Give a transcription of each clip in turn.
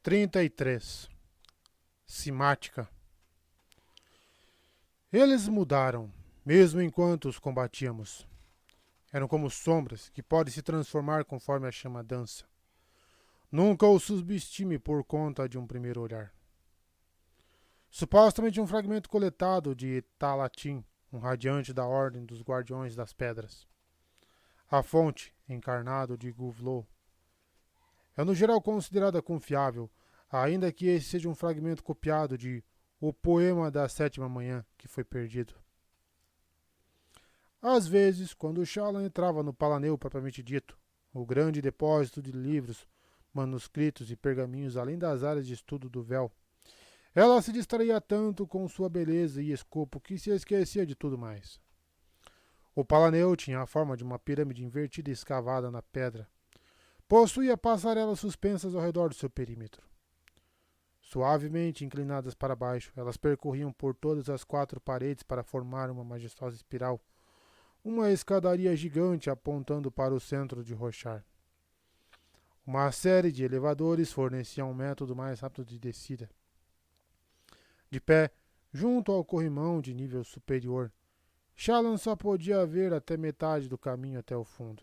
33. Cimática. Eles mudaram, mesmo enquanto os combatíamos. Eram como sombras que podem se transformar conforme a chama dança. Nunca os subestime por conta de um primeiro olhar. Supostamente um fragmento coletado de Talatim, um radiante da Ordem dos Guardiões das Pedras. A fonte, encarnado de Guvlo, é no geral considerada confiável, ainda que esse seja um fragmento copiado de O Poema da Sétima Manhã, que foi perdido. Às vezes, quando Shallan entrava no Palaneu propriamente dito, o grande depósito de livros, manuscritos e pergaminhos além das áreas de estudo do véu, ela se distraía tanto com sua beleza e escopo que se esquecia de tudo mais. O Palaneu tinha a forma de uma pirâmide invertida escavada na pedra. Possuía passarelas suspensas ao redor do seu perímetro. Suavemente inclinadas para baixo, elas percorriam por todas as 4 paredes para formar uma majestosa espiral, uma escadaria gigante apontando para o centro de Roshar. Uma série de elevadores forneciam um método mais rápido de descida. De pé, junto ao corrimão de nível superior, Shallan só podia ver até metade do caminho até o fundo.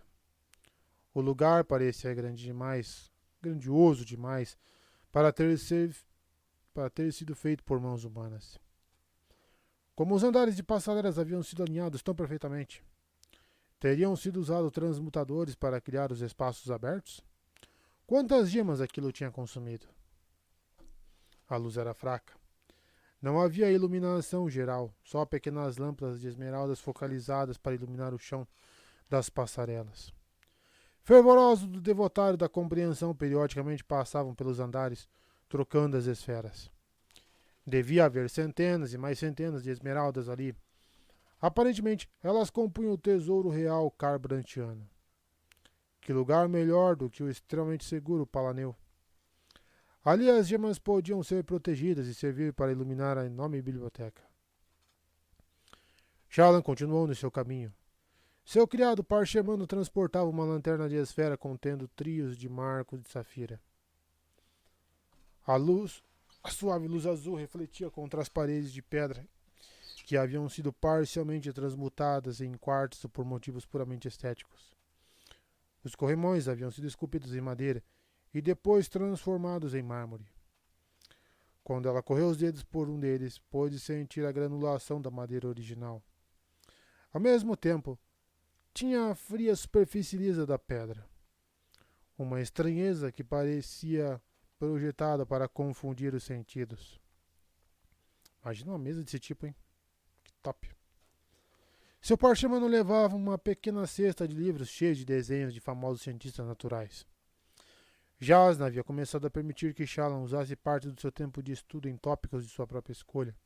O lugar parecia grandioso demais, para ter sido feito por mãos humanas. Como os andares de passarelas haviam sido alinhados tão perfeitamente, teriam sido usados transmutadores para criar os espaços abertos? Quantas gemas aquilo tinha consumido? A luz era fraca. Não havia iluminação geral, só pequenas lâmpadas de esmeraldas focalizadas para iluminar o chão das passarelas. Fervorosos do devotário da compreensão periodicamente passavam pelos andares, trocando as esferas. Devia haver centenas e mais centenas de esmeraldas ali. Aparentemente, elas compunham o tesouro real carbrantiano. Que lugar melhor do que o extremamente seguro Palaneu? Ali as gemas podiam ser protegidas e servir para iluminar a enorme biblioteca. Shallan continuou no seu caminho. Seu criado Parchemano transportava uma lanterna de esfera contendo trios de marcos de safira. A suave luz azul refletia contra as paredes de pedra que haviam sido parcialmente transmutadas em quartzo por motivos puramente estéticos. Os corrimões haviam sido esculpidos em madeira e depois transformados em mármore. Quando ela correu os dedos por um deles, pôde sentir a granulação da madeira original. Ao mesmo tempo, tinha a fria superfície lisa da pedra. Uma estranheza que parecia projetada para confundir os sentidos. Imagina uma mesa desse tipo, hein? Que top! Seu parchemano levava uma pequena cesta de livros cheios de desenhos de famosos cientistas naturais. Jasna havia começado a permitir que Shallan usasse parte do seu tempo de estudo em tópicos de sua própria escolha.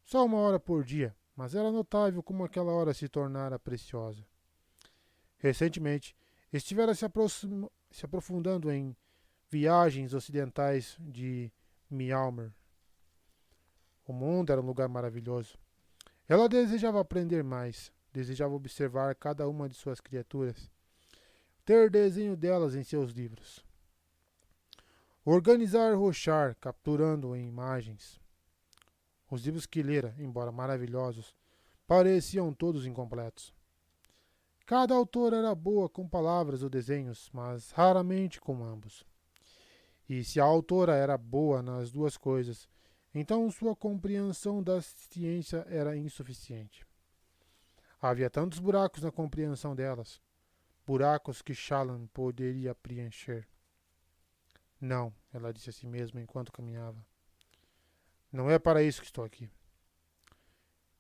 Só 1 hora por dia, mas era notável como aquela hora se tornara preciosa. Recentemente, estivera se aprofundando em viagens ocidentais de Mjolnir. O mundo era um lugar maravilhoso. Ela desejava aprender mais, desejava observar cada uma de suas criaturas, ter desenho delas em seus livros. Organizar Roshar, capturando em imagens. Os livros que lera, embora maravilhosos, pareciam todos incompletos. Cada autor era boa com palavras ou desenhos, mas raramente com ambos. E se a autora era boa nas 2 coisas, então sua compreensão da ciência era insuficiente. Havia tantos buracos na compreensão delas, buracos que Shallan poderia preencher. Não, ela disse a si mesma enquanto caminhava. Não é para isso que estou aqui.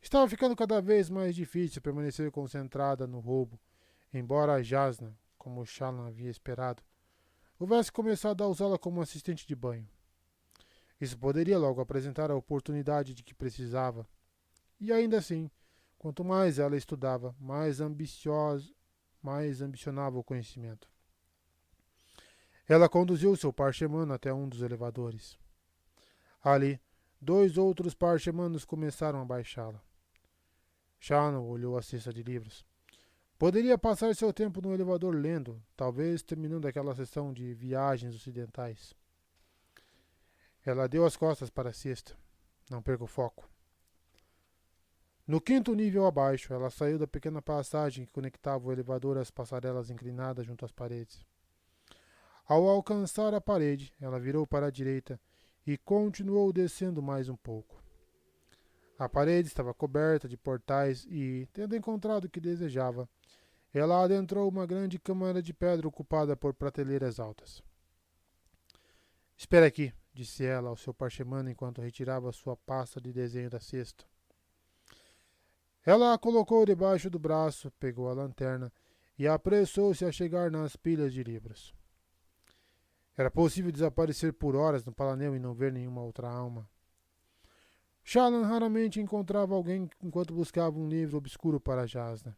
Estava ficando cada vez mais difícil permanecer concentrada no roubo, embora Jasna, como Shallan havia esperado, houvesse começado a usá-la como assistente de banho. Isso poderia logo apresentar a oportunidade de que precisava. E ainda assim, quanto mais ela estudava, mais ambicionava o conhecimento. Ela conduziu seu parchemano até um dos elevadores. Ali, 2 outros parchemanos começaram a baixá-la. Shallan olhou a cesta de livros. Poderia passar seu tempo no elevador lendo, talvez terminando aquela sessão de viagens ocidentais. Ela deu as costas para a cesta. Não perca o foco. No quinto nível abaixo, ela saiu da pequena passagem que conectava o elevador às passarelas inclinadas junto às paredes. Ao alcançar a parede, ela virou para a direita e continuou descendo mais um pouco. A parede estava coberta de portais e, tendo encontrado o que desejava, ela adentrou uma grande câmara de pedra ocupada por prateleiras altas. Espera aqui, disse ela ao seu parchemano enquanto retirava sua pasta de desenho da cesta. Ela a colocou debaixo do braço, pegou a lanterna e apressou-se a chegar nas pilhas de livros. Era possível desaparecer por horas no Palanel e não ver nenhuma outra alma. Shallan raramente encontrava alguém enquanto buscava um livro obscuro para Jasna.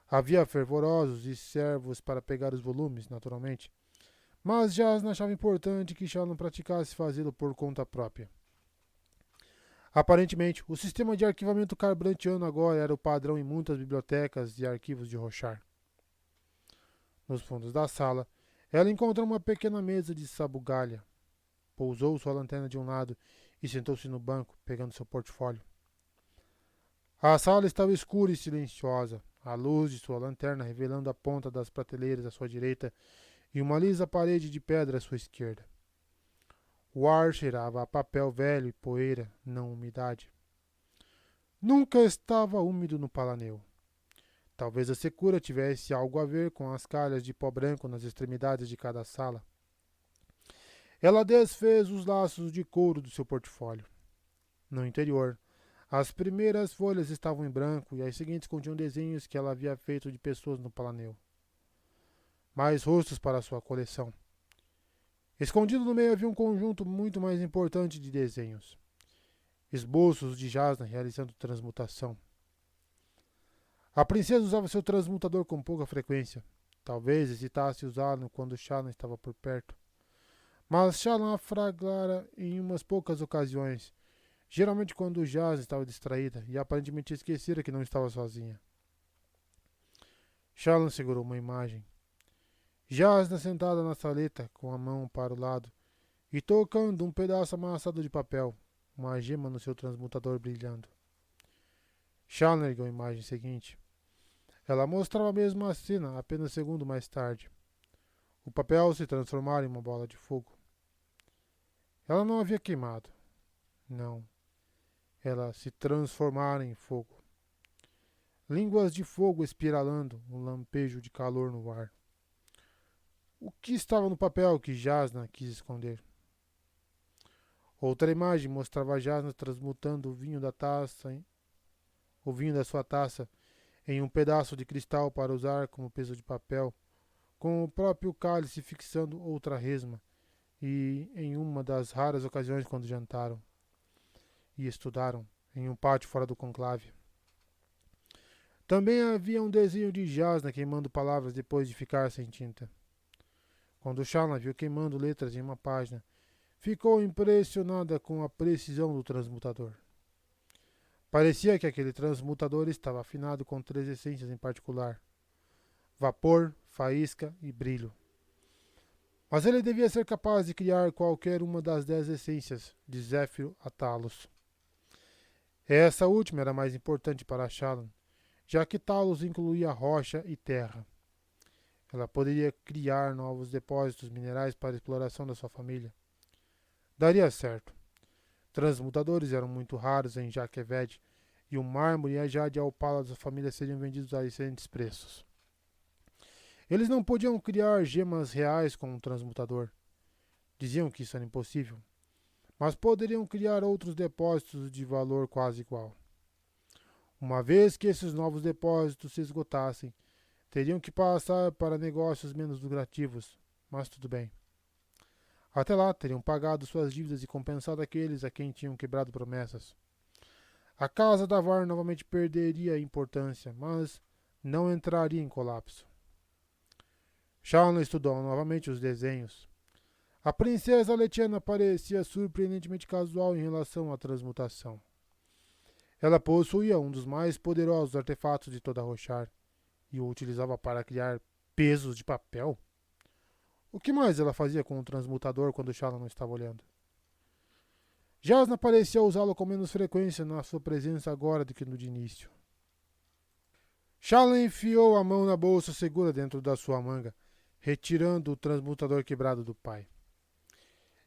Havia fervorosos e servos para pegar os volumes, naturalmente, mas Jasna achava importante que Shallan praticasse fazê-lo por conta própria. Aparentemente, o sistema de arquivamento carbrantiano agora era o padrão em muitas bibliotecas e arquivos de Roshar. Nos fundos da sala, ela encontrou uma pequena mesa de sabugalha. Pousou sua lanterna de um lado e sentou-se no banco, pegando seu portfólio. A sala estava escura e silenciosa, a luz de sua lanterna revelando a ponta das prateleiras à sua direita e uma lisa parede de pedra à sua esquerda. O ar cheirava a papel velho e poeira, não umidade. Nunca estava úmido no Palanel. Talvez a secura tivesse algo a ver com as calhas de pó branco nas extremidades de cada sala. Ela desfez os laços de couro do seu portfólio. No interior, as primeiras folhas estavam em branco e as seguintes continham desenhos que ela havia feito de pessoas no Palanel. Mais rostos para sua coleção. Escondido no meio havia um conjunto muito mais importante de desenhos. Esboços de Jasna realizando transmutação. A princesa usava seu transmutador com pouca frequência. Talvez hesitasse usá-lo quando Shallan estava por perto. Mas Shallan a flagrara em umas poucas ocasiões, geralmente quando Jasna estava distraída e aparentemente esquecera que não estava sozinha. Shallan segurou uma imagem. Jasna sentada na saleta, com a mão para o lado, e tocando um pedaço amassado de papel, uma gema no seu transmutador brilhando. Shallan ergueu a imagem seguinte. Ela mostrava a mesma cena apenas segundo mais tarde. O papel se transformara em uma bola de fogo. Ela não havia queimado. Não. Ela se transformara em fogo. Línguas de fogo espiralando, um lampejo de calor no ar. O que estava no papel que Jasna quis esconder? Outra imagem mostrava Jasna transmutando o vinho da sua taça em um pedaço de cristal para usar como peso de papel, com o próprio cálice fixando outra resma, e em uma das raras ocasiões quando jantaram e estudaram em um pátio fora do conclave. Também havia um desenho de Jasna queimando palavras depois de ficar sem tinta. Quando Shallan viu queimando letras em uma página, ficou impressionada com a precisão do transmutador. Parecia que aquele transmutador estava afinado com 3 essências em particular: vapor, faísca e brilho. Mas ele devia ser capaz de criar qualquer uma das 10 essências, de Zéfiro a Talos. Essa última era mais importante para Shallan, já que Talos incluía rocha e terra. Ela poderia criar novos depósitos minerais para a exploração da sua família. Daria certo. Transmutadores eram muito raros em Jakeved, e o mármore e a jade alpala da família seriam vendidos a excelentes preços. Eles não podiam criar gemas reais com um transmutador. Diziam que isso era impossível. Mas poderiam criar outros depósitos de valor quase igual. Uma vez que esses novos depósitos se esgotassem, teriam que passar para negócios menos lucrativos, mas tudo bem. Até lá, teriam pagado suas dívidas e compensado aqueles a quem tinham quebrado promessas. A casa da Var novamente perderia importância, mas não entraria em colapso. Shallan estudou novamente os desenhos. A princesa Letiana parecia surpreendentemente casual em relação à transmutação. Ela possuía um dos mais poderosos artefatos de toda Roshar e o utilizava para criar pesos de papel. O que mais ela fazia com o transmutador quando Shallan não estava olhando? Jasna parecia usá-lo com menos frequência na sua presença agora do que no de início. Shallan enfiou a mão na bolsa segura dentro da sua manga, retirando o transmutador quebrado do pai.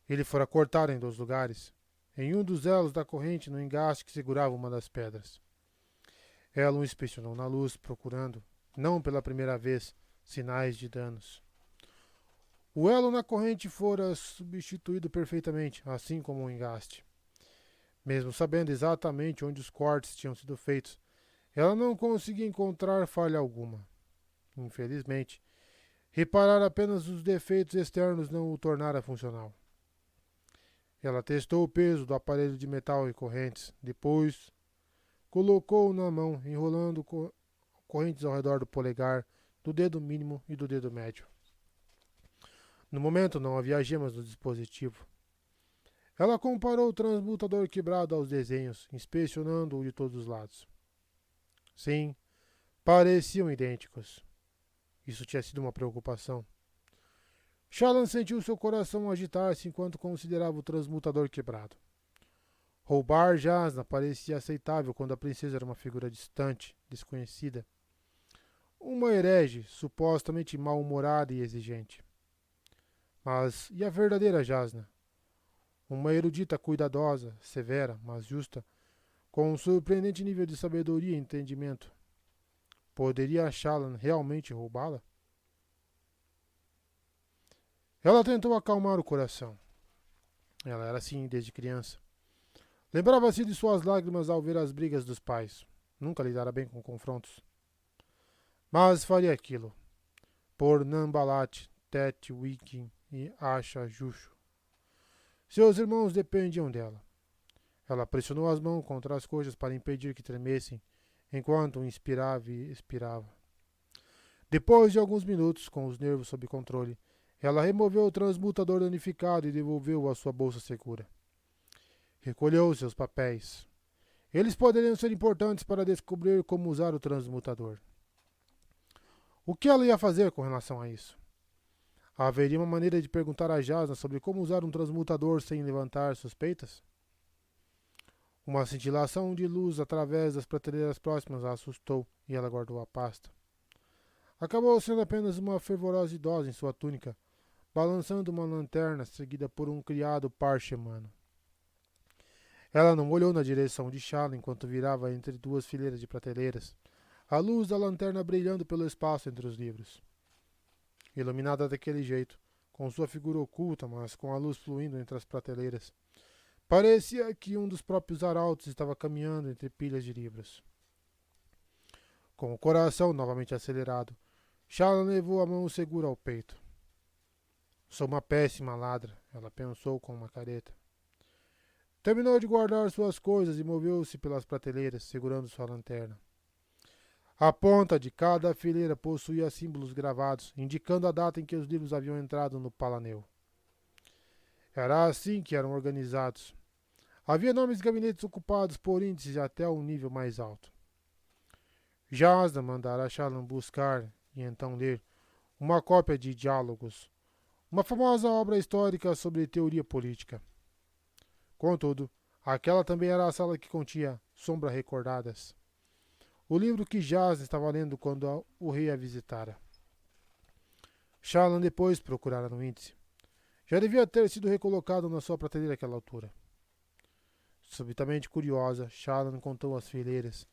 Ele fora cortado em 2 lugares, em um dos elos da corrente no engaste que segurava uma das pedras. Ela o inspecionou na luz, procurando, não pela primeira vez, sinais de danos. O elo na corrente fora substituído perfeitamente, assim como o engaste. Mesmo sabendo exatamente onde os cortes tinham sido feitos, ela não conseguia encontrar falha alguma. Infelizmente, reparar apenas os defeitos externos não o tornara funcional. Ela testou o peso do aparelho de metal e correntes, depois colocou-o na mão, enrolando correntes ao redor do polegar, do dedo mínimo e do dedo médio. No momento não havia gemas no dispositivo. Ela comparou o transmutador quebrado aos desenhos, inspecionando-o de todos os lados. Sim, pareciam idênticos. Isso tinha sido uma preocupação. Shallan sentiu seu coração agitar-se enquanto considerava o transmutador quebrado. Roubar Jasna parecia aceitável quando a princesa era uma figura distante, desconhecida. Uma herege, supostamente mal-humorada e exigente. Mas e a verdadeira Jasna? Uma erudita cuidadosa, severa, mas justa, com um surpreendente nível de sabedoria e entendimento. Poderia Shallan realmente roubá-la? Ela tentou acalmar o coração. Ela era assim desde criança. Lembrava-se de suas lágrimas ao ver as brigas dos pais. Nunca lidara bem com confrontos. Mas faria aquilo. Por Nambalat, Tet, Wikin e Asha Jushu. Seus irmãos dependiam dela. Ela pressionou as mãos contra as coxas para impedir que tremessem, enquanto inspirava e expirava. Depois de alguns minutos, com os nervos sob controle, ela removeu o transmutador danificado e devolveu-o à sua bolsa segura. Recolheu seus papéis. Eles poderiam ser importantes para descobrir como usar o transmutador. O que ela ia fazer com relação a isso? Haveria uma maneira de perguntar a Jasna sobre como usar um transmutador sem levantar suspeitas? Uma cintilação de luz através das prateleiras próximas a assustou e ela guardou a pasta. Acabou sendo apenas uma fervorosa idosa em sua túnica, balançando uma lanterna seguida por um criado parchemano. Ela não olhou na direção de Shallan enquanto virava entre 2 fileiras de prateleiras, a luz da lanterna brilhando pelo espaço entre os livros. Iluminada daquele jeito, com sua figura oculta, mas com a luz fluindo entre as prateleiras, parecia que um dos próprios arautos estava caminhando entre pilhas de livros. Com o coração novamente acelerado, Shallan levou a mão segura ao peito. Sou uma péssima ladra, ela pensou com uma careta. Terminou de guardar suas coisas e moveu-se pelas prateleiras, segurando sua lanterna. A ponta de cada fileira possuía símbolos gravados, indicando a data em que os livros haviam entrado no Palanel. Era assim que eram organizados. Havia nomes de gabinetes ocupados por índices até um nível mais alto. Jasna mandara Shallan buscar, e então ler, uma cópia de Diálogos, uma famosa obra histórica sobre teoria política. Contudo, aquela também era a sala que continha Sombras Recordadas, o livro que Jasna estava lendo quando o rei a visitara. Shallan depois procurara no índice. Já devia ter sido recolocado na sua prateleira àquela altura. Subitamente curiosa, Shallan contou as fileiras.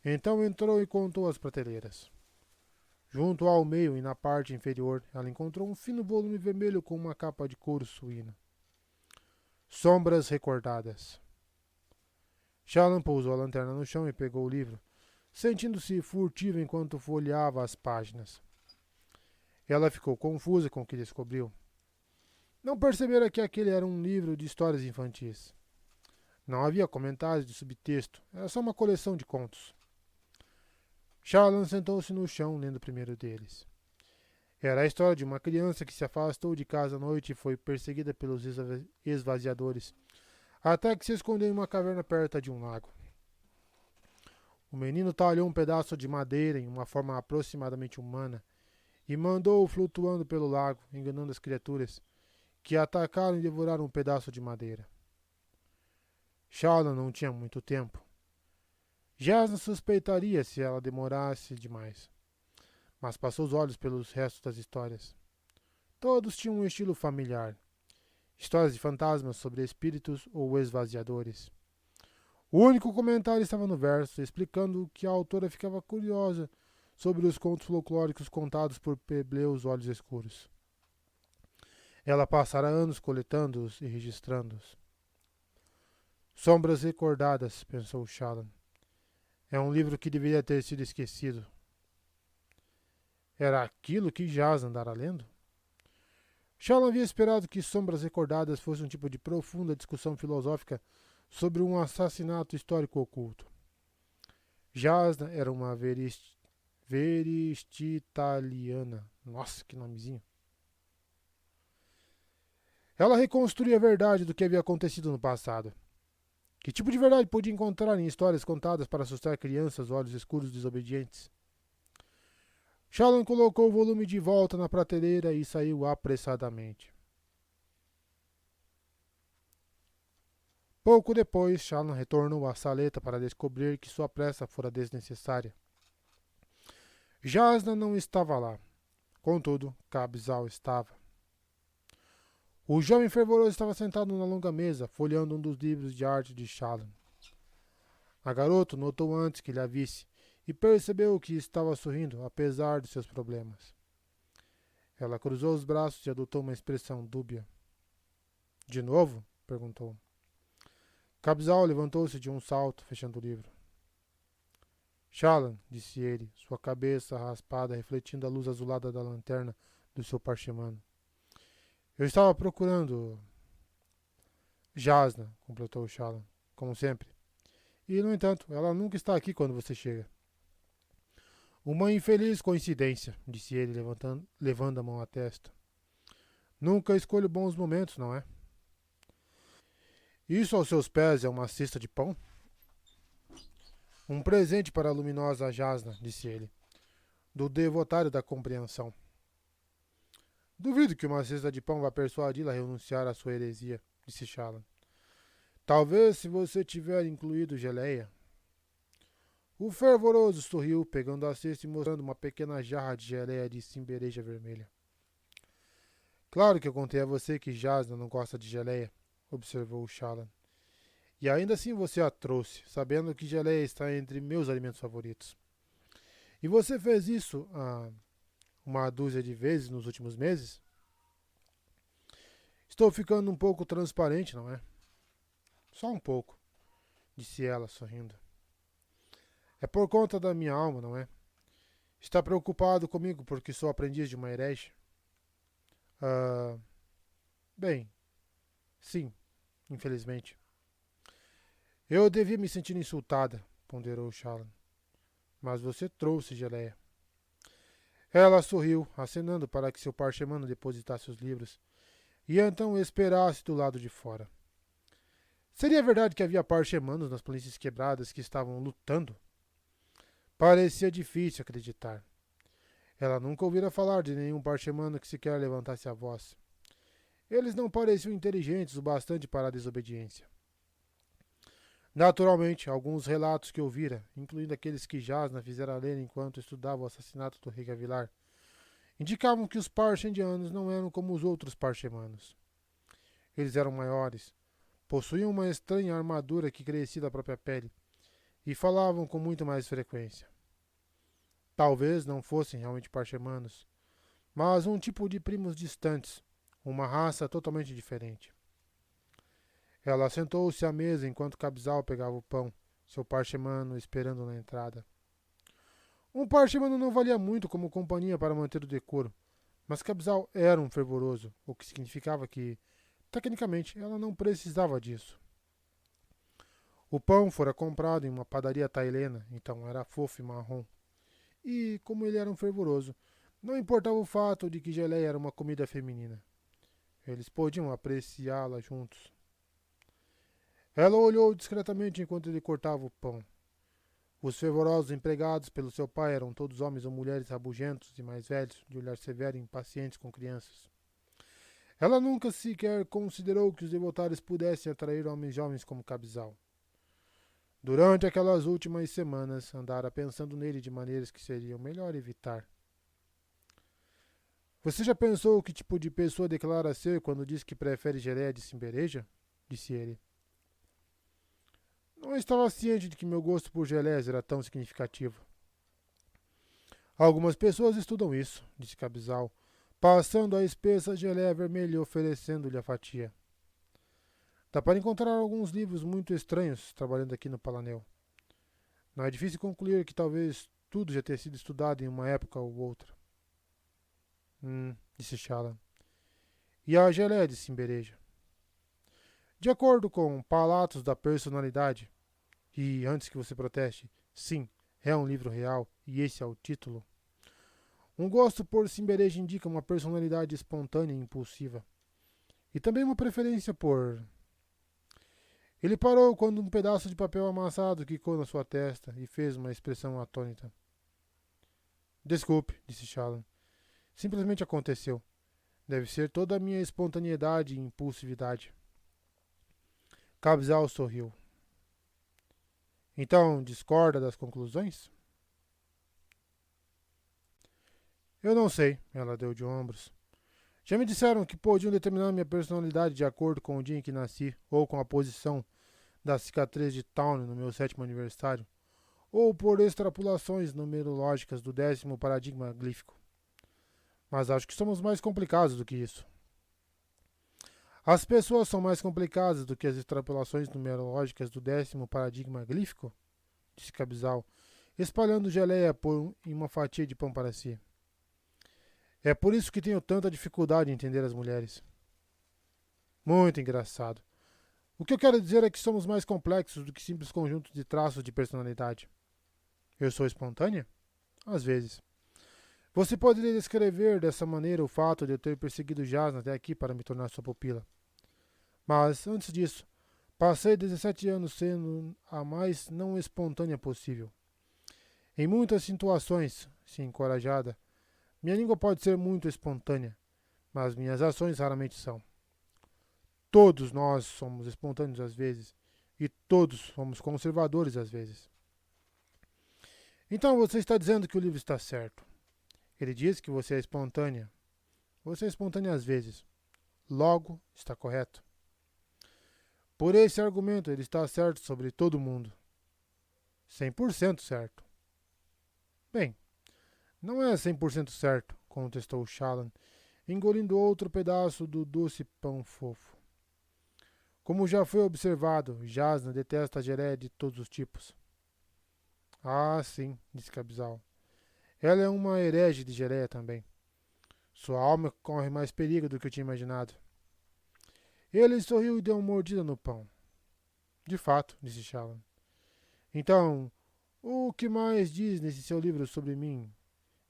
Então entrou e contou as prateleiras. Junto ao meio e na parte inferior, ela encontrou um fino volume vermelho com uma capa de couro suíno. Sombras Recordadas. Shallan pousou a lanterna no chão e pegou o livro, sentindo-se furtiva enquanto folheava as páginas. Ela ficou confusa com o que descobriu. Não percebera que aquele era um livro de histórias infantis. Não havia comentários de subtexto, era só uma coleção de contos. Shallan sentou-se no chão, lendo o primeiro deles. Era a história de uma criança que se afastou de casa à noite e foi perseguida pelos esvaziadores, até que se escondeu em uma caverna perto de um lago. O menino talhou um pedaço de madeira em uma forma aproximadamente humana e mandou-o flutuando pelo lago, enganando as criaturas, que atacaram e devoraram um pedaço de madeira. Shallan não tinha muito tempo. Jasna suspeitaria se ela demorasse demais, mas passou os olhos pelos restos das histórias. Todos tinham um estilo familiar. Histórias de fantasmas sobre espíritos ou esvaziadores. O único comentário estava no verso, explicando que a autora ficava curiosa sobre os contos folclóricos contados por plebeus olhos escuros. Ela passara anos coletando-os e registrando-os. Sombras recordadas, pensou Shallan. É um livro que deveria ter sido esquecido. Era aquilo que Jaz andara lendo? Shallan havia esperado que Sombras Recordadas fosse um tipo de profunda discussão filosófica sobre um assassinato histórico oculto. Jasna era uma veristitaliana. Nossa, que nomezinho. Ela reconstruía a verdade do que havia acontecido no passado. Que tipo de verdade podia encontrar em histórias contadas para assustar crianças, olhos escuros desobedientes? Shallan colocou o volume de volta na prateleira e saiu apressadamente. Pouco depois, Shallan retornou à saleta para descobrir que sua pressa fora desnecessária. Jasna não estava lá. Contudo, Kabzal estava. O jovem fervoroso estava sentado na longa mesa, folheando um dos livros de arte de Shallan. A garota notou antes que ele a visse e percebeu que estava sorrindo, apesar de seus problemas. Ela cruzou os braços e adotou uma expressão dúbia. De novo? Perguntou. Kabzal levantou-se de um salto, fechando o livro. Shallan, disse ele, sua cabeça raspada refletindo a luz azulada da lanterna do seu parchemano. Eu estava procurando... Jasna, completou Shallan, como sempre. E, no entanto, ela nunca está aqui quando você chega. Uma infeliz coincidência, disse ele, levando a mão à testa. Nunca escolho bons momentos, não é? Isso aos seus pés é uma cesta de pão? Um presente para a luminosa Jasna, disse ele, do devotário da compreensão. Duvido que uma cesta de pão vá persuadi-la a renunciar à sua heresia, disse Shallan. Talvez se você tiver incluído geleia. O fervoroso sorriu, pegando a cesta e mostrando uma pequena jarra de geleia de cimbereja vermelha. Claro que eu contei a você que Jasna não gosta de geleia, observou Shallan. E ainda assim você a trouxe, sabendo que geleia está entre meus alimentos favoritos. E você fez isso uma dúzia de vezes nos últimos meses? Estou ficando um pouco transparente, não é? Só um pouco, disse ela, sorrindo. É por conta da minha alma, não é? Está preocupado comigo porque sou aprendiz de uma herege? Ah, bem, sim, infelizmente. Eu devia me sentir insultada, ponderou Shallan. Mas você trouxe geleia. Ela sorriu, acenando para que seu parchemano depositasse os livros, e então esperasse do lado de fora. Seria verdade que havia parchemanos nas planícies quebradas que estavam lutando? Parecia difícil acreditar. Ela nunca ouvira falar de nenhum parchemano que sequer levantasse a voz. Eles não pareciam inteligentes o bastante para a desobediência. Naturalmente, alguns relatos que ouvira, incluindo aqueles que Jasna fizera ler enquanto estudava o assassinato do rei Gavilar, indicavam que os parchendianos não eram como os outros parchemanos. Eles eram maiores, possuíam uma estranha armadura que crescia da própria pele, e falavam com muito mais frequência. Talvez não fossem realmente parchemanos, mas um tipo de primos distantes, uma raça totalmente diferente. Ela sentou-se à mesa enquanto Kabzal pegava o pão, seu parchemano esperando na entrada. Um parchemano não valia muito como companhia para manter o decoro, mas Kabzal era um fervoroso, o que significava que, tecnicamente, ela não precisava disso. O pão fora comprado em uma padaria tailena, então era fofo e marrom. E, como ele era um fervoroso, não importava o fato de que geleia era uma comida feminina. Eles podiam apreciá-la juntos. Ela olhou discretamente enquanto ele cortava o pão. Os fervorosos empregados pelo seu pai eram todos homens ou mulheres rabugentos e mais velhos, de olhar severo e impacientes com crianças. Ela nunca sequer considerou que os devotários pudessem atrair homens jovens como Kabzal. Durante aquelas últimas semanas, andara pensando nele de maneiras que seriam melhor evitar. Você já pensou que tipo de pessoa declara ser quando diz que prefere geleia de cimbereja? Disse ele. Não estava ciente de que meu gosto por geleias era tão significativo. Algumas pessoas estudam isso, disse Cabizal, passando a espessa geleia vermelha e oferecendo-lhe a fatia. Dá para encontrar alguns livros muito estranhos trabalhando aqui no Palanel. Não é difícil concluir que talvez tudo já tenha sido estudado em uma época ou outra. Disse Shallan. E a geleia de cimbereja? De acordo com Palatos da Personalidade, e antes que você proteste, sim, é um livro real e esse é o título. Um gosto por cimbereja indica uma personalidade espontânea e impulsiva. E também uma preferência por... Ele parou quando um pedaço de papel amassado quicou na sua testa e fez uma expressão atônita. Desculpe, disse Shallan. Simplesmente aconteceu. Deve ser toda a minha espontaneidade e impulsividade. Cabzal sorriu. Então, discorda das conclusões? Eu não sei, ela deu de ombros. Já me disseram que podiam determinar minha personalidade de acordo com o dia em que nasci, ou com a posição da cicatriz de Tawny no meu 7º aniversário, ou por extrapolações numerológicas do 10º paradigma glífico. Mas acho que somos mais complicados do que isso. As pessoas são mais complicadas do que as extrapolações numerológicas do 10º paradigma glífico? Disse Cabizal, espalhando geleia em uma fatia de pão para si. É por isso que tenho tanta dificuldade em entender as mulheres. Muito engraçado. O que eu quero dizer é que somos mais complexos do que simples conjuntos de traços de personalidade. Eu sou espontânea? Às vezes. Você poderia descrever dessa maneira o fato de eu ter perseguido Jasna até aqui para me tornar sua pupila. Mas, antes disso, passei 17 anos sendo a mais não espontânea possível. Em muitas situações, se encorajada, minha língua pode ser muito espontânea, mas minhas ações raramente são. Todos nós somos espontâneos às vezes, e todos somos conservadores às vezes. Então você está dizendo que o livro está certo. Ele diz que você é espontânea. Você é espontânea às vezes. Logo, está correto. Por esse argumento, ele está certo sobre todo mundo. 100% certo. Bem, não é 100% certo, contestou Shallan, engolindo outro pedaço do doce pão fofo. Como já foi observado, Jasna detesta a geleia de todos os tipos. Ah, sim, disse Cabizal. Ela é uma herege de geleia também. Sua alma corre mais perigo do que eu tinha imaginado. Ele sorriu e deu uma mordida no pão. De fato, disse Shallan. Então, o que mais diz nesse seu livro sobre mim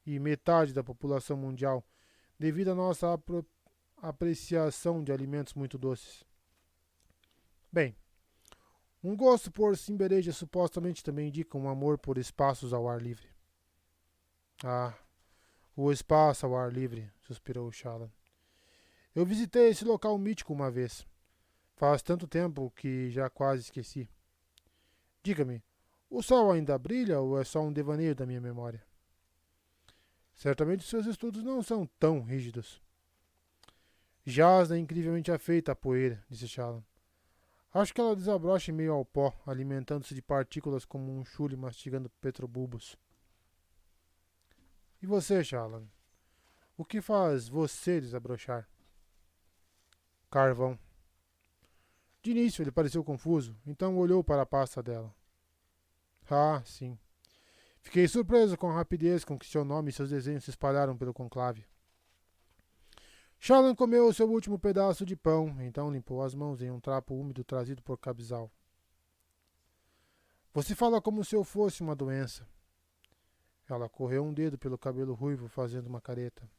e metade da população mundial, devido à nossa apreciação de alimentos muito doces? Bem, um gosto por cimbereja supostamente também indica um amor por espaços ao ar livre. Ah, o espaço ao ar livre, suspirou Shallan. Eu visitei esse local mítico uma vez. Faz tanto tempo que já quase esqueci. Diga-me, o sol ainda brilha ou é só um devaneio da minha memória? Certamente seus estudos não são tão rígidos. Jasna é incrivelmente afeita à poeira, disse Shallan. Acho que ela desabrocha em meio ao pó, alimentando-se de partículas como um chule mastigando petrobulbos. E você, Shallan? O que faz você desabrochar? Carvão. De início ele pareceu confuso, então olhou para a pasta dela. Ah, sim. Fiquei surpreso com a rapidez com que seu nome e seus desenhos se espalharam pelo conclave. Shallan comeu seu último pedaço de pão, então limpou as mãos em um trapo úmido trazido por Cabizal. Você fala como se eu fosse uma doença. Ela correu um dedo pelo cabelo ruivo, fazendo uma careta.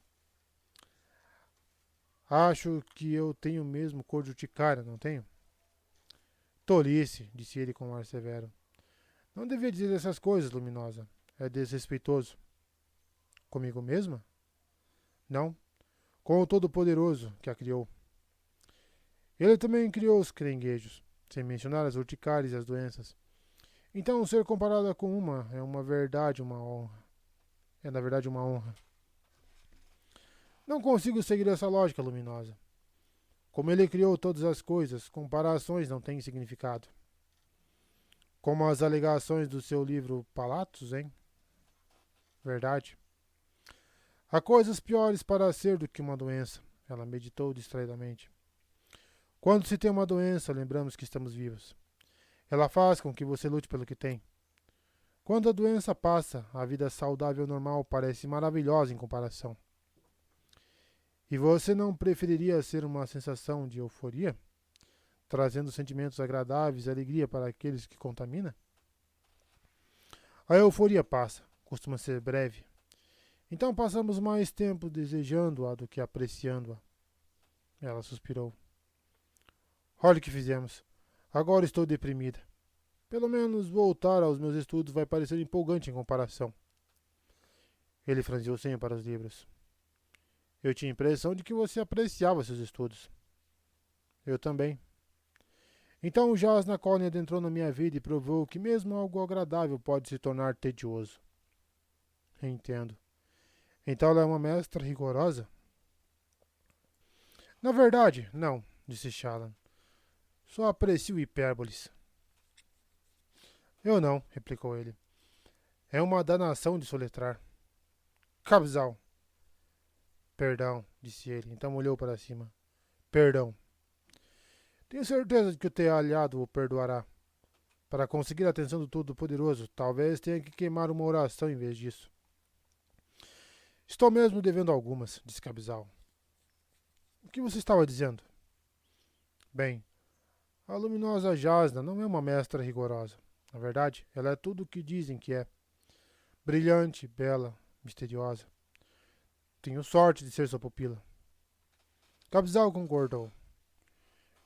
Acho que eu tenho mesmo cor de urticária, não tenho? Tolice, disse ele com um ar severo. Não devia dizer essas coisas, Luminosa. É desrespeitoso. Comigo mesma? Não. Com o Todo-Poderoso que a criou. Ele também criou os caranguejos, sem mencionar as urticárias e as doenças. Então, ser comparada com uma é uma verdade, uma honra. É, na verdade, uma honra. Não consigo seguir essa lógica luminosa. Como ele criou todas as coisas, comparações não têm significado. Como as alegações do seu livro Palatos, hein? Verdade. Há coisas piores para ser do que uma doença. Ela meditou distraidamente. Quando se tem uma doença, lembramos que estamos vivos. Ela faz com que você lute pelo que tem. Quando a doença passa, a vida saudável normal parece maravilhosa em comparação. E você não preferiria ser uma sensação de euforia, trazendo sentimentos agradáveis e alegria para aqueles que contamina? A euforia passa, costuma ser breve. Então passamos mais tempo desejando-a do que apreciando-a. Ela suspirou. Olha o que fizemos. Agora estou deprimida. Pelo menos voltar aos meus estudos vai parecer empolgante em comparação. Ele franziu o senho para os livros. Eu tinha a impressão de que você apreciava seus estudos. Eu também. Então o jazz na Colin adentrou na minha vida e provou que mesmo algo agradável pode se tornar tedioso. Entendo. Então ela é uma mestra rigorosa? Na verdade, não, disse Shallan. Só aprecio hipérboles. Eu não, replicou ele. É uma danação de soletrar. Cabzal. Perdão, disse ele, então olhou para cima. Perdão. Tenho certeza de que o teu aliado o perdoará. Para conseguir a atenção do Todo-Poderoso, talvez tenha que queimar uma oração em vez disso. Estou mesmo devendo algumas, disse Cabzal. O que você estava dizendo? Bem, a luminosa Jasna não é uma mestra rigorosa. Na verdade, ela é tudo o que dizem que é. Brilhante, bela, misteriosa. Tenho sorte de ser sua pupila. Cabzal concordou.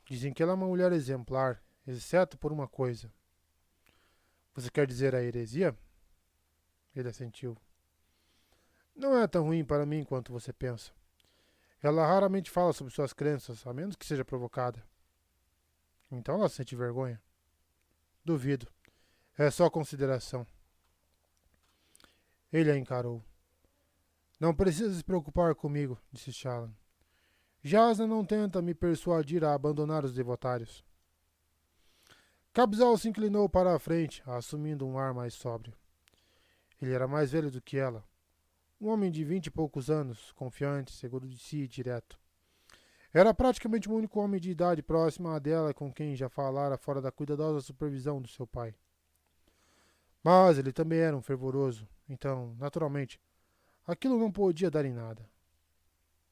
Dizem que ela é uma mulher exemplar, exceto por uma coisa. Você quer dizer a heresia? Ele assentiu. Não é tão ruim para mim quanto você pensa. Ela raramente fala sobre suas crenças, a menos que seja provocada. Então ela sente vergonha? Duvido. É só consideração. Ele a encarou. Não precisa se preocupar comigo, disse Shallan. Jasna não tenta me persuadir a abandonar os devotários. Cabzal se inclinou para a frente, assumindo um ar mais sóbrio. Ele era mais velho do que ela. Um homem de 20 e poucos anos, confiante, seguro de si e direto. Era praticamente o único homem de idade próxima à dela com quem já falara fora da cuidadosa supervisão do seu pai. Mas ele também era um fervoroso, então, naturalmente, aquilo não podia dar em nada.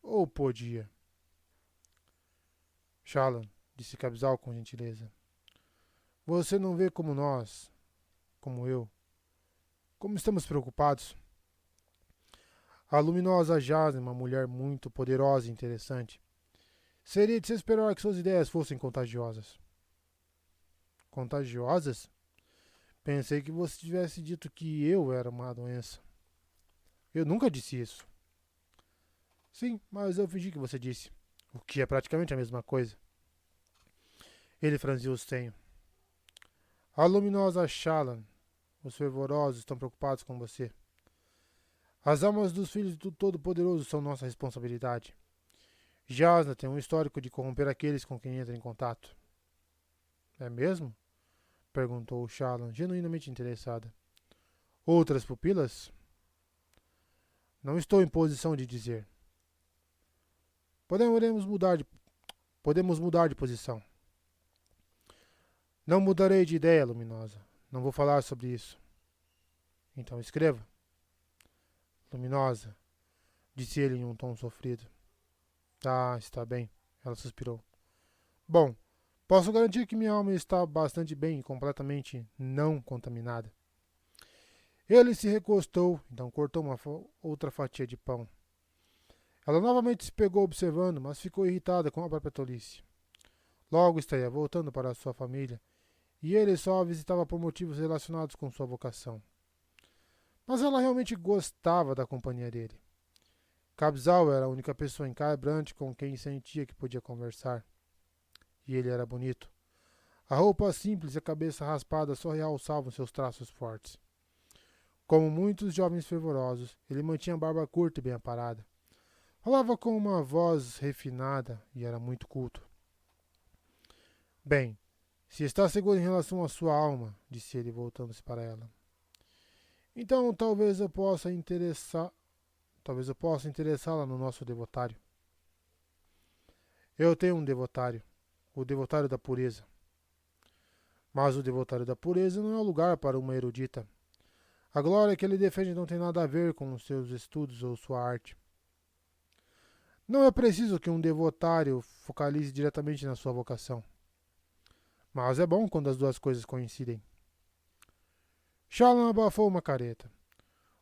Ou podia? Shallan, disse Cabzal com gentileza. Você não vê como nós, como eu, como estamos preocupados? A luminosa Jasna, uma mulher muito poderosa e interessante. Seria de se esperar que suas ideias fossem contagiosas. Contagiosas? Pensei que você tivesse dito que eu era uma doença. Eu nunca disse isso. Sim, mas eu fingi que você disse. O que é praticamente a mesma coisa. Ele franziu o senho. A luminosa Shallan, os fervorosos estão preocupados com você. As almas dos filhos do Todo-Poderoso são nossa responsabilidade. Jasna tem um histórico de corromper aqueles com quem entra em contato. É mesmo? Perguntou Shallan, genuinamente interessada. Outras pupilas? Não estou em posição de dizer. Podemos mudar de posição. Não mudarei de ideia, luminosa. Não vou falar sobre isso. Então escreva. Luminosa, disse ele em um tom sofrido. Ah, está bem, ela suspirou. Bom, posso garantir que minha alma está bastante bem e completamente não contaminada. Ele se recostou, então cortou outra fatia de pão. Ela novamente se pegou observando, mas ficou irritada com a própria tolice. Logo estaria voltando para sua família, e ele só a visitava por motivos relacionados com sua vocação. Mas ela realmente gostava da companhia dele. Cabzal era a única pessoa em Kharbrandt com quem sentia que podia conversar. E ele era bonito. A roupa simples e a cabeça raspada só realçavam seus traços fortes. Como muitos jovens fervorosos, ele mantinha a barba curta e bem aparada. Falava com uma voz refinada e era muito culto. Bem, se está seguro em relação à sua alma, disse ele voltando-se para ela, então talvez eu possa interessá-la no nosso devotário. Eu tenho um devotário, o devotário da pureza. Mas o devotário da pureza não é o lugar para uma erudita. A glória que ele defende não tem nada a ver com os seus estudos ou sua arte. Não é preciso que um devotário focalize diretamente na sua vocação. Mas é bom quando as duas coisas coincidem. Shalom abafou uma careta.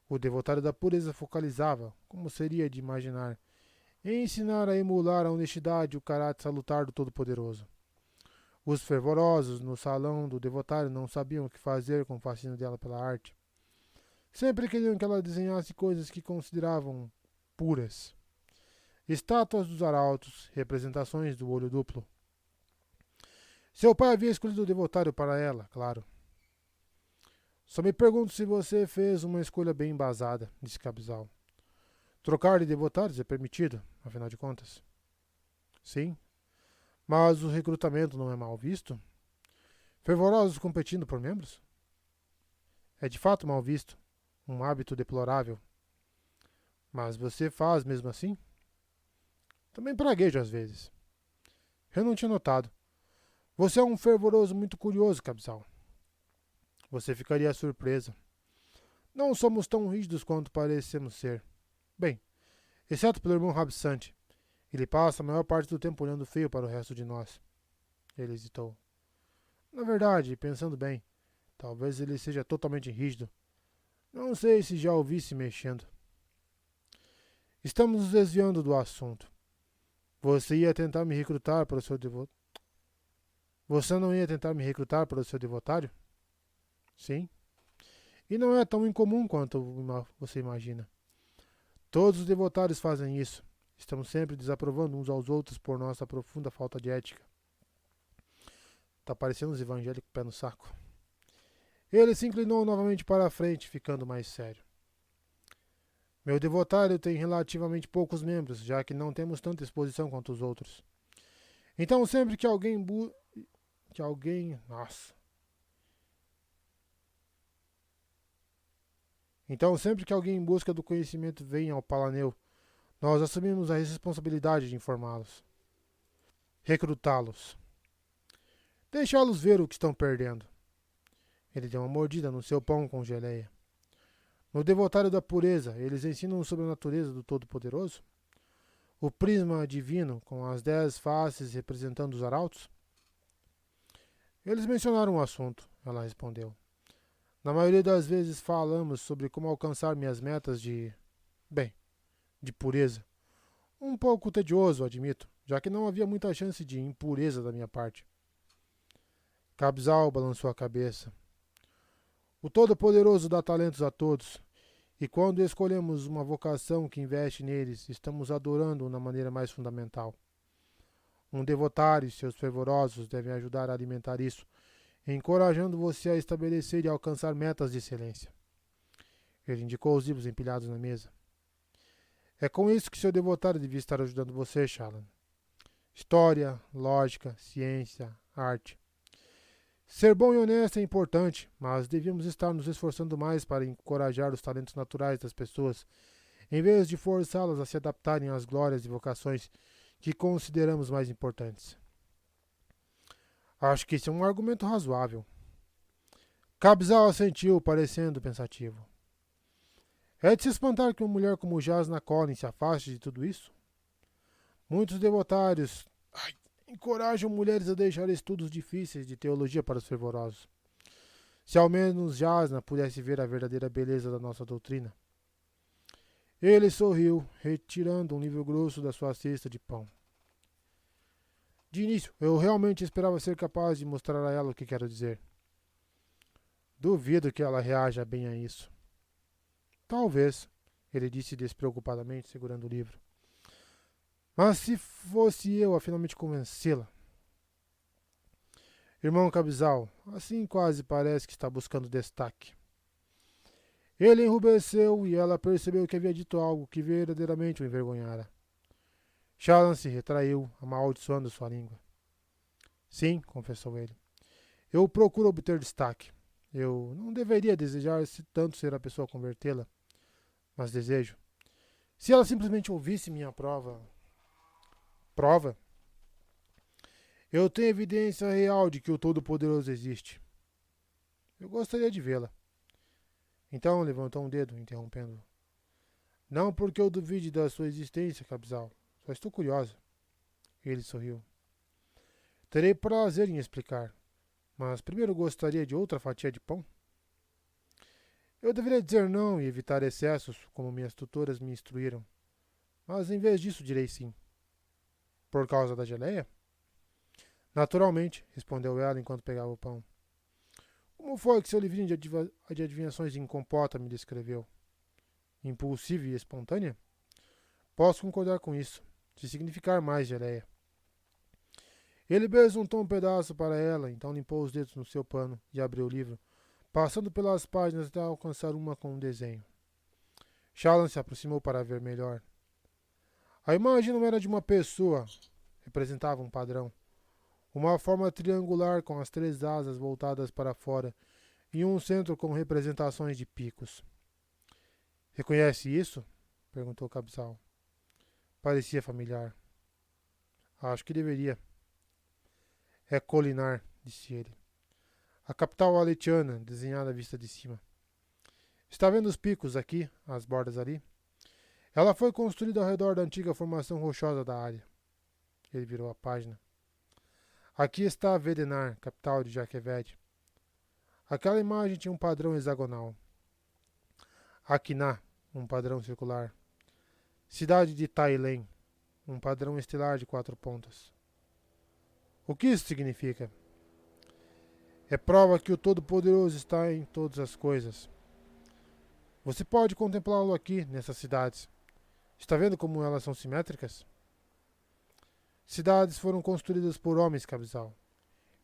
O devotário da pureza focalizava, como seria de imaginar, em ensinar a emular a honestidade e o caráter salutar do Todo-Poderoso. Os fervorosos no salão do devotário não sabiam o que fazer com o fascínio dela pela arte. Sempre queriam que ela desenhasse coisas que consideravam puras. Estátuas dos arautos, representações do olho duplo. Seu pai havia escolhido o devotário para ela, claro. Só me pergunto se você fez uma escolha bem embasada, disse Cabzal. Trocar de devotários é permitido, afinal de contas. Sim, mas o recrutamento não é mal visto? Fervorosos competindo por membros? É de fato mal visto, um hábito deplorável. Mas você faz mesmo assim? Também praguejo às vezes. Eu não tinha notado. Você é um fervoroso muito curioso, Cabzal. Você ficaria surpresa. Não somos tão rígidos quanto parecemos ser. Bem, exceto pelo irmão Rabsante. Ele passa a maior parte do tempo olhando feio para o resto de nós. Ele hesitou. Na verdade, pensando bem, talvez ele seja totalmente rígido. Não sei se já o vi se mexendo. Estamos nos desviando do assunto. Você ia tentar me recrutar para o seu devotário? Você não ia tentar me recrutar para o seu devotário? Sim. E não é tão incomum quanto você imagina. Todos os devotários fazem isso. Estamos sempre desaprovando uns aos outros por nossa profunda falta de ética. Tá parecendo os evangélicos pé no saco. Ele se inclinou novamente para a frente, ficando mais sério. Meu devotário tem relativamente poucos membros, já que não temos tanta exposição quanto os outros. Então sempre que alguém em busca do conhecimento vem ao Palaneu, nós assumimos a responsabilidade de informá-los. Recrutá-los. Deixá-los ver o que estão perdendo. Ele deu uma mordida no seu pão com geleia. No devotário da pureza, eles ensinam sobre a natureza do Todo-Poderoso? O prisma divino, com as 10 faces representando os arautos? Eles mencionaram o assunto, ela respondeu. Na maioria das vezes falamos sobre como alcançar minhas metas de pureza. Um pouco tedioso, admito, já que não havia muita chance de impureza da minha parte. Cabzal balançou a cabeça. O Todo-Poderoso dá talentos a todos, e quando escolhemos uma vocação que investe neles, estamos adorando-o na maneira mais fundamental. Um devotário e seus fervorosos devem ajudar a alimentar isso, encorajando você a estabelecer e alcançar metas de excelência. Ele indicou os livros empilhados na mesa. É com isso que seu devotário devia estar ajudando você, Shalom. História, lógica, ciência, arte. Ser bom e honesto é importante, mas devíamos estar nos esforçando mais para encorajar os talentos naturais das pessoas, em vez de forçá-las a se adaptarem às glórias e vocações que consideramos mais importantes. Acho que esse é um argumento razoável. Cabzal assentiu, parecendo pensativo. É de se espantar que uma mulher como Jasna Collins se afaste de tudo isso? Muitos devotários encorajam mulheres a deixar estudos difíceis de teologia para os fervorosos. Se ao menos Jasna pudesse ver a verdadeira beleza da nossa doutrina. Ele sorriu, retirando um livro grosso da sua cesta de pão. De início, eu realmente esperava ser capaz de mostrar a ela o que quero dizer. Duvido que ela reaja bem a isso. Talvez, ele disse despreocupadamente, segurando o livro. Mas se fosse eu a finalmente convencê-la. Irmão Cabizal, assim quase parece que está buscando destaque. Ele enrubesceu e ela percebeu que havia dito algo que verdadeiramente o envergonhara. Shallan se retraiu, amaldiçoando sua língua. Sim, confessou ele. Eu procuro obter destaque. Eu não deveria desejar tanto ser a pessoa a convertê-la, mas desejo. Se ela simplesmente ouvisse minha prova, eu tenho evidência real de que o Todo-Poderoso existe. Eu gostaria de vê-la. Então levantou um dedo, interrompendo-o. Não porque eu duvide da sua existência, Cabzal. Só estou curiosa. Ele sorriu. Terei prazer em explicar, mas primeiro gostaria de outra fatia de pão? Eu deveria dizer não e evitar excessos, como minhas tutoras me instruíram. Mas em vez disso direi sim. Por causa da geleia? Naturalmente, respondeu ela enquanto pegava o pão. Como foi que seu livrinho de adivinhações em compota me descreveu? Impulsiva e espontânea? Posso concordar com isso, se significar mais geleia. Ele besuntou um pedaço para ela, então limpou os dedos no seu pano e abriu o livro, passando pelas páginas até alcançar uma com um desenho. Shallan se aproximou para ver melhor. A imagem não era de uma pessoa, representava um padrão. Uma forma triangular com as 3 asas voltadas para fora e um centro com representações de picos. Reconhece isso? Perguntou Cabzal. Parecia familiar. Acho que deveria. É Kholinar, disse ele. A capital aletiana, desenhada à vista de cima. Está vendo os picos aqui, as bordas ali? Ela foi construída ao redor da antiga formação rochosa da área. Ele virou a página. Aqui está Vedenar, capital de Jakeved. Aquela imagem tinha um padrão hexagonal. Akiná, um padrão circular. Cidade de Tailen, um padrão estelar de 4 pontas. O que isso significa? É prova que o Todo-Poderoso está em todas as coisas. Você pode contemplá-lo aqui, nessas cidades. Está vendo como elas são simétricas? Cidades foram construídas por homens, Cabzal.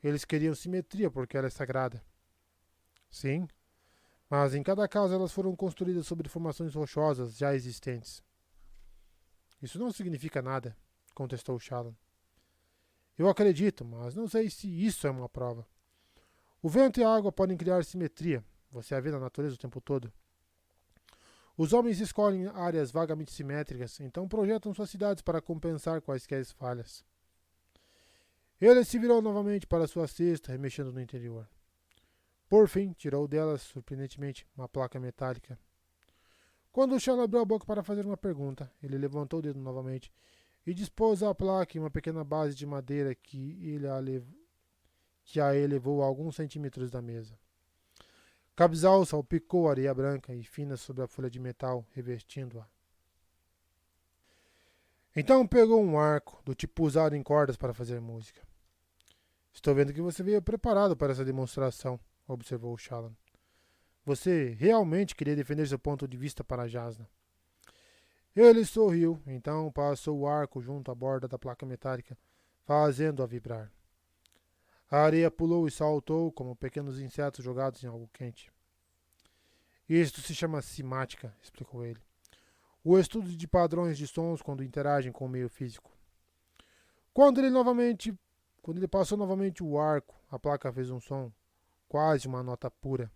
Eles queriam simetria porque ela é sagrada. Sim, mas em cada caso elas foram construídas sobre formações rochosas já existentes. Isso não significa nada, contestou Shallan. Eu acredito, mas não sei se isso é uma prova. O vento e a água podem criar simetria. Você a vê na natureza o tempo todo. Os homens escolhem áreas vagamente simétricas, então projetam suas cidades para compensar quaisquer falhas. Ele se virou novamente para sua cesta, remexendo no interior. Por fim, tirou dela, surpreendentemente, uma placa metálica. Quando o Shallan abriu a boca para fazer uma pergunta, ele levantou o dedo novamente e dispôs a placa em uma pequena base de madeira que a elevou a alguns centímetros da mesa. Cabzal salpicou areia branca e fina sobre a folha de metal, revestindo-a. Então pegou um arco, do tipo usado em cordas para fazer música. Estou vendo que você veio preparado para essa demonstração, observou Shallan. Você realmente queria defender seu ponto de vista para Jasnah. Ele sorriu, então passou o arco junto à borda da placa metálica, fazendo-a vibrar. A areia pulou e saltou como pequenos insetos jogados em algo quente. Isto se chama simática, explicou ele. O estudo de padrões de sons quando interagem com o meio físico. Quando ele passou novamente o arco, a placa fez um som, quase uma nota pura.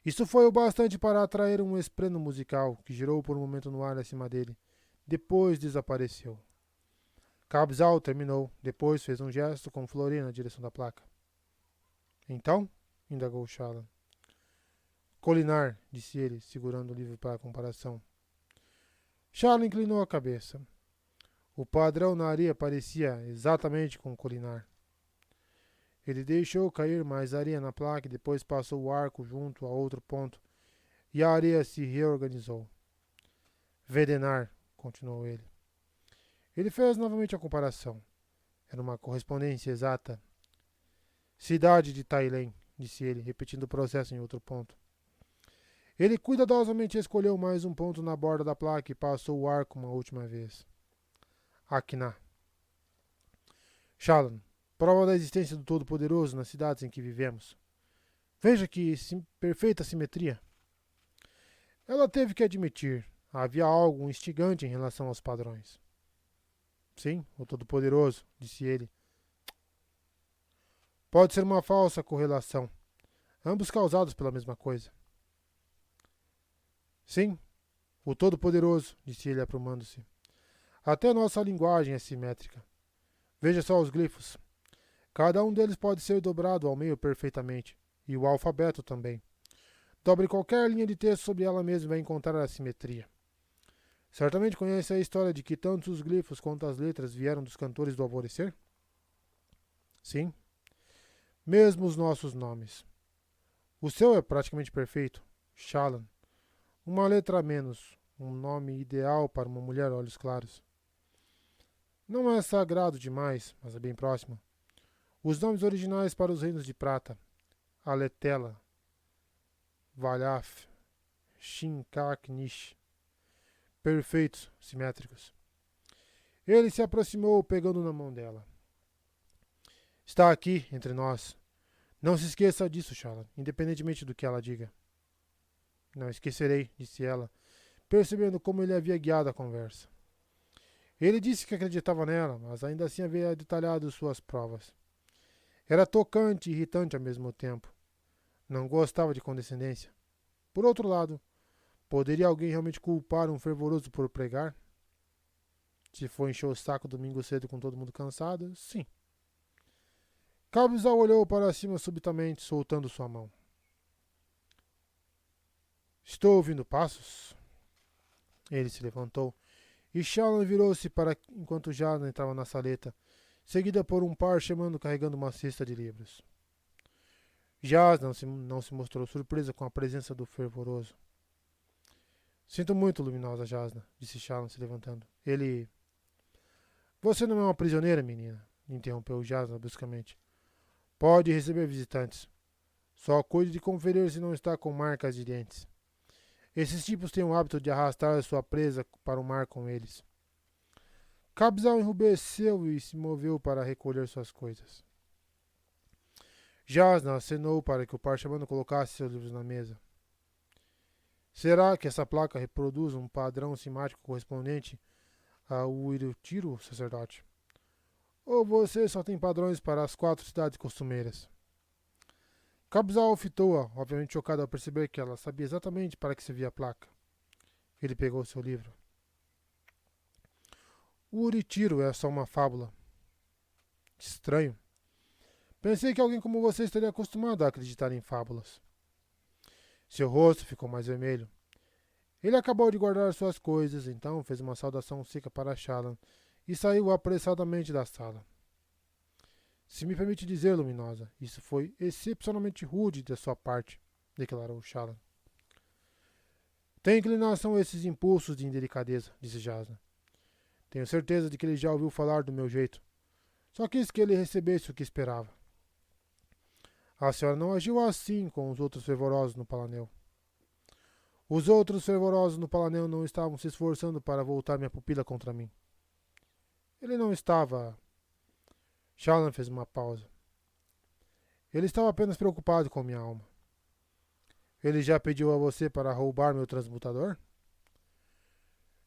Isso foi o bastante para atrair um esplêndido musical, que girou por um momento no ar acima dele. Depois desapareceu. Cabzal terminou, depois fez um gesto com Florina na direção da placa. Então? Indagou Shallan. Kholinar, disse ele, segurando o livro para a comparação. Shallan inclinou a cabeça. O padrão na areia parecia exatamente com Kholinar. Ele deixou cair mais areia na placa e depois passou o arco junto a outro ponto, e a areia se reorganizou. Vedenar, continuou ele. Ele fez novamente a comparação. Era uma correspondência exata. Cidade de Tailen, disse ele, repetindo o processo em outro ponto. Ele cuidadosamente escolheu mais um ponto na borda da placa e passou o arco uma última vez. Akiná. Shallan, prova da existência do Todo-Poderoso nas cidades em que vivemos. Veja que perfeita simetria. Ela teve que admitir, havia algo instigante em relação aos padrões. Sim, o Todo-Poderoso, disse ele. Pode ser uma falsa correlação, ambos causados pela mesma coisa. Sim, o Todo-Poderoso, disse ele aprumando-se. Até nossa linguagem é simétrica. Veja só os glifos. Cada um deles pode ser dobrado ao meio perfeitamente, e o alfabeto também. Dobre qualquer linha de texto sobre ela mesma e vai encontrar a simetria. Certamente conhece a história de que tanto os glifos quanto as letras vieram dos cantores do alvorecer? Sim. Mesmo os nossos nomes. O seu é praticamente perfeito, Shallan. Uma letra a menos, um nome ideal para uma mulher olhos claros. Não é sagrado demais, mas é bem próximo. Os nomes originais para os reinos de prata: Aletela, Valhaf, Shinkak-Nish. Perfeitos, simétricos. Ele se aproximou, pegando na mão dela. Está aqui, entre nós. Não se esqueça disso, Shallan, independentemente do que ela diga. Não esquecerei, disse ela, percebendo como ele havia guiado a conversa. Ele disse que acreditava nela, mas ainda assim havia detalhado suas provas. Era tocante e irritante ao mesmo tempo. Não gostava de condescendência. Por outro lado, poderia alguém realmente culpar um fervoroso por pregar? Se for encher o saco domingo cedo com todo mundo cansado, sim. Cabzal olhou para cima subitamente, soltando sua mão. Estou ouvindo passos? Ele se levantou, e Shallan virou-se para enquanto Jasna entrava na saleta, seguida por um par chamando carregando uma cesta de livros. Jasna não se mostrou surpresa com a presença do fervoroso. Sinto muito, luminosa Jasna, disse Shallan se levantando. Ele... Você não é uma prisioneira, menina, interrompeu Jasna bruscamente. Pode receber visitantes. Só cuide de conferir se não está com marcas de dentes. Esses tipos têm o hábito de arrastar sua presa para o mar com eles. Cabzal enrubesceu e se moveu para recolher suas coisas. Jasna acenou para que o parchamano colocasse seus livros na mesa. Será que essa placa reproduz um padrão simático correspondente ao Uirutiro, sacerdote? Ou você só tem padrões para as 4 cidades costumeiras? Cabzal fitou-a, obviamente chocado ao perceber que ela sabia exatamente para que servia a placa. Ele pegou seu livro. O Uritiro é só uma fábula. Estranho. Pensei que alguém como você estaria acostumado a acreditar em fábulas. Seu rosto ficou mais vermelho. Ele acabou de guardar suas coisas, então fez uma saudação seca para Shallan e saiu apressadamente da sala. Se me permite dizer, luminosa, isso foi excepcionalmente rude da sua parte, declarou Shallan. Tem inclinação a esses impulsos de indelicadeza, disse Jasna. Tenho certeza de que ele já ouviu falar do meu jeito. Só quis que ele recebesse o que esperava. A senhora não agiu assim com os outros fervorosos no Palanel. Os outros fervorosos no Palanel não estavam se esforçando para voltar minha pupila contra mim. Ele não estava... Shallan fez uma pausa. Ele estava apenas preocupado com minha alma. Ele já pediu a você para roubar meu transmutador?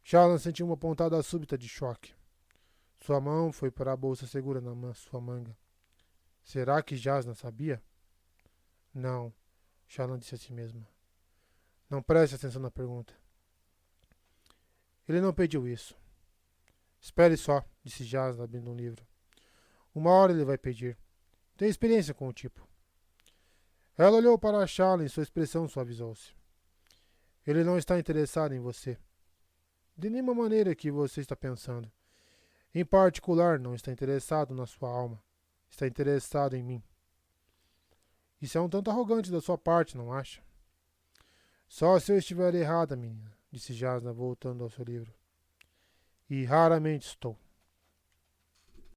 Shallan sentiu uma pontada súbita de choque. Sua mão foi para a bolsa segura na sua manga. Será que Jasna sabia? Não, Shallan disse a si mesma. Não preste atenção na pergunta. Ele não pediu isso. Espere só, disse Jasna abrindo um livro. Uma hora ele vai pedir. Tem experiência com o tipo. Ela olhou para Shallan e sua expressão suavizou-se. Ele não está interessado em você. De nenhuma maneira que você está pensando. Em particular, não está interessado na sua alma. Está interessado em mim. Isso é um tanto arrogante da sua parte, não acha? Só se eu estiver errada, menina, disse Jasna, voltando ao seu livro. E raramente estou.